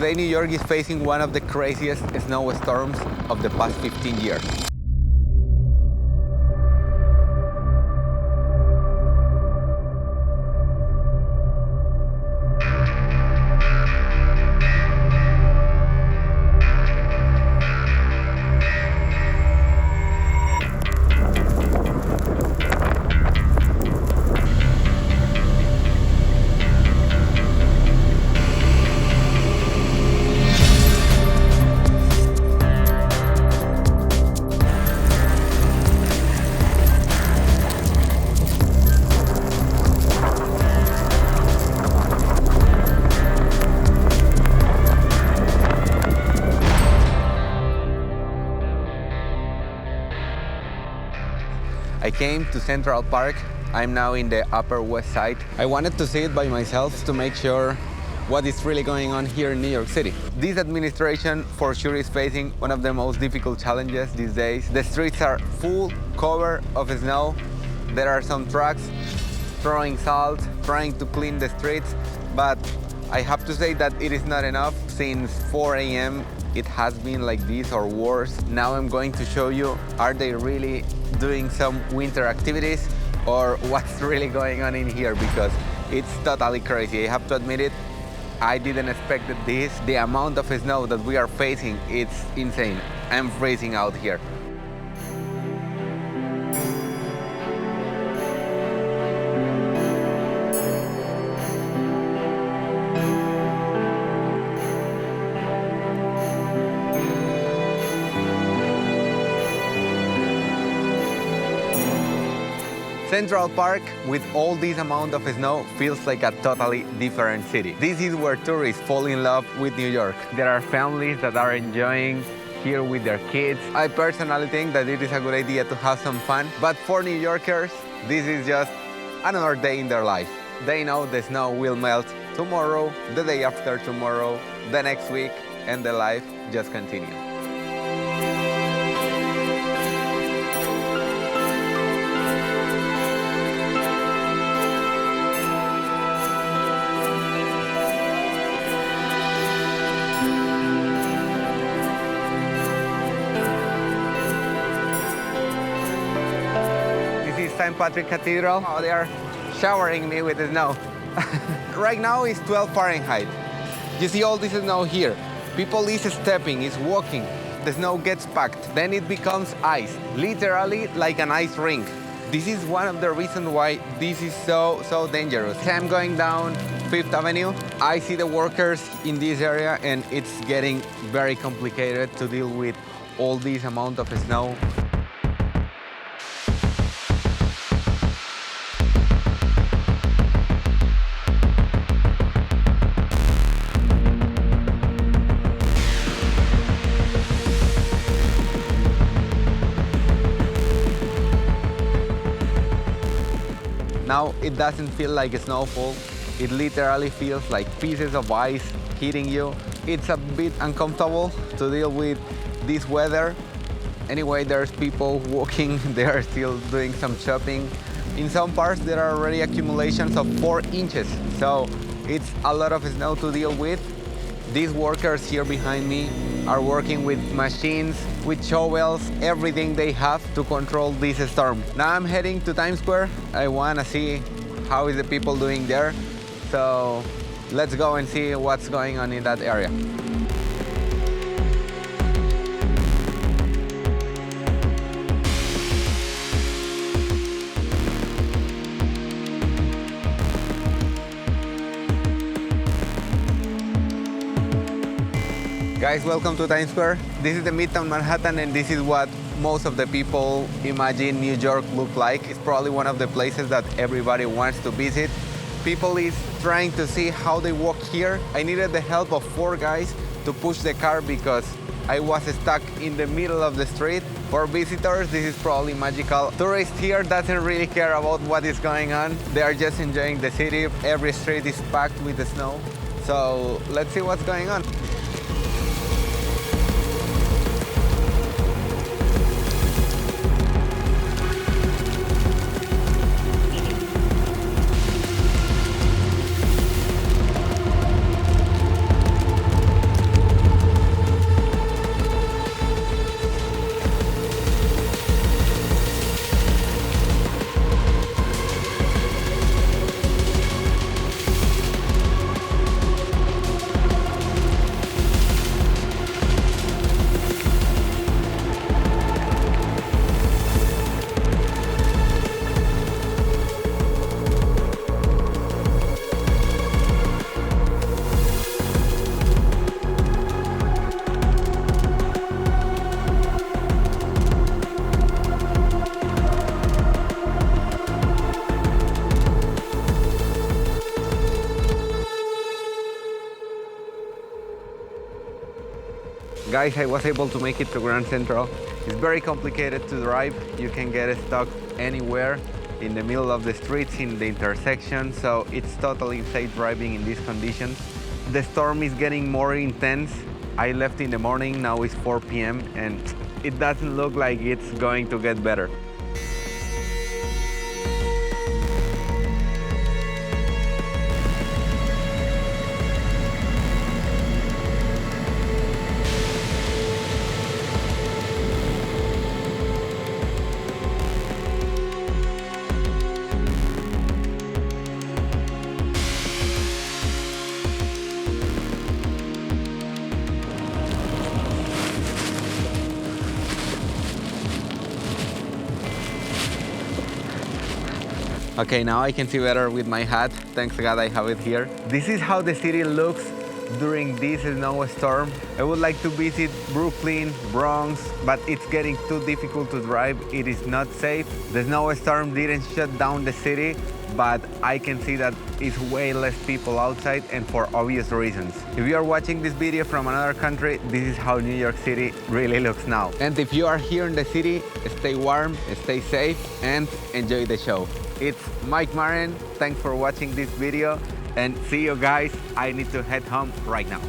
Today, New York is facing one of the craziest snowstorms of the past 15 years. I came to Central Park. I'm now in the Upper West Side. I wanted to see it by myself to make sure what is really going on here in New York City. This administration for sure is facing one of the most difficult challenges these days. The streets are full cover of snow. There are some trucks throwing salt, trying to clean the streets, but I have to say that it is not enough. Since 4 a.m. it has been like this or worse. Now I'm going to show you, are they really doing some winter activities or what's really going on in here, because it's totally crazy. I have to admit it, I didn't expect this. The amount of snow that we are facing, it's insane. I'm freezing out here. Central Park, with all this amount of snow, feels like a totally different city. This is where tourists fall in love with New York. There are families that are enjoying here with their kids. I personally think that it is a good idea to have some fun, but for New Yorkers, this is just another day in their life. They know the snow will melt tomorrow, the day after tomorrow, the next week, and the life just continues. St. Patrick Cathedral. Oh, they are showering me with the snow. Right now it's 12 Fahrenheit. You see all this snow here. People is stepping, is walking. The snow gets packed. Then it becomes ice, literally like an ice rink. This is one of the reasons why this is so dangerous. I'm going down Fifth Avenue. I see the workers in this area and it's getting very complicated to deal with all this amount of snow. Now it doesn't feel like a snowfall. It literally feels like pieces of ice hitting you. It's a bit uncomfortable to deal with this weather. Anyway, there's people walking, they are still doing some shopping. In some parts there are already accumulations of 4 inches, so it's a lot of snow to deal with. These workers here behind me are working with machines, with shovels, everything they have to control this storm. Now I'm heading to Times Square. I want to see how is the people doing there. So let's go and see what's going on in that area. Guys, welcome to Times Square. This is the Midtown Manhattan, and this is what most of the people imagine New York look like. It's probably one of the places that everybody wants to visit. People is trying to see how they walk here. I needed the help of 4 guys to push the car because I was stuck in the middle of the street. For visitors, this is probably magical. Tourists here doesn't really care about what is going on. They are just enjoying the city. Every street is packed with the snow. So let's see what's going on. Guys, I was able to make it to Grand Central. It's very complicated to drive. You can get stuck anywhere in the middle of the streets, in the intersection, so it's totally safe driving in these conditions. The storm is getting more intense. I left in the morning, now it's 4 p.m. and it doesn't look like it's going to get better. Okay, now I can see better with my hat. Thanks God I have it here. This is how the city looks during this snowstorm. I would like to visit Brooklyn, Bronx, but it's getting too difficult to drive. It is not safe. The snowstorm didn't shut down the city, but I can see that it's way less people outside, and for obvious reasons. If you are watching this video from another country, this is how New York City really looks now. And if you are here in the city, stay warm, stay safe, and enjoy the show. It's Mike Maren. Thanks for watching this video, and see you guys. I need to head home right now.